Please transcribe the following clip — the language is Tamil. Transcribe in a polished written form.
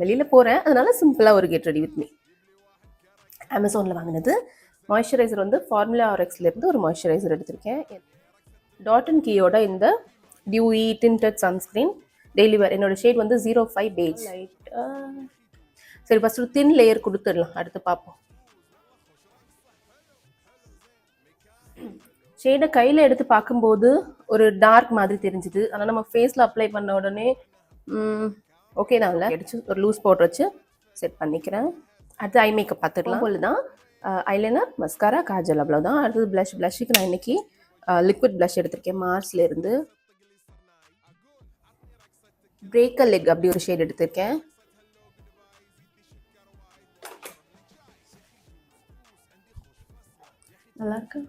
வெளியில் போகிறேன், அதனால சிம்பிளாக ஒரு கெட் ரெடி வித் மீ. அமேசானில் வாங்கினது மாய்ஸ்சரைசர் வந்து ஃபார்முலா ஆர்எக்ஸ்லேருந்து ஒரு மாய்ஸ்சரைசர் எடுத்திருக்கேன். டாட் அண்ட் கீயோட இந்த டியூஇ டிண்டட் சன்ஸ்க்ரீன் டெய்லி வேர். என்னோட ஷேட் வந்து 05 பேஜ். சரி, ஃபஸ்ட்டு ஒரு தின் லேயர் கொடுத்துடலாம், அடுத்து பார்ப்போம். ஷேடை கையில் எடுத்து பார்க்கும்போது ஒரு டார்க் மாதிரி தெரிஞ்சுது. ஆனால் நம்ம ஃபேஸில் அப்ளை பண்ண உடனே ஓகே தான். இல்லை அடிச்சு ஒரு லூஸ் பவுடர் வச்சு செட் பண்ணிக்கிறேன். அடுத்து ஐ மேக்கப் பார்த்துக்கலாம். போல தான் ஐலைனர், மஸ்காரா, காஜல், அவ்வளோதான். அடுத்தது ப்ளஷ்ஷுக்கு நான் இன்னைக்கு லிக்விட் ப்ளஷ் எடுத்திருக்கேன் மார்ஸ்லேருந்து. பிரேக் அ லெக் அப்படி ஒரு ஷேட் எடுத்திருக்கேன். நல்லா இருக்கு.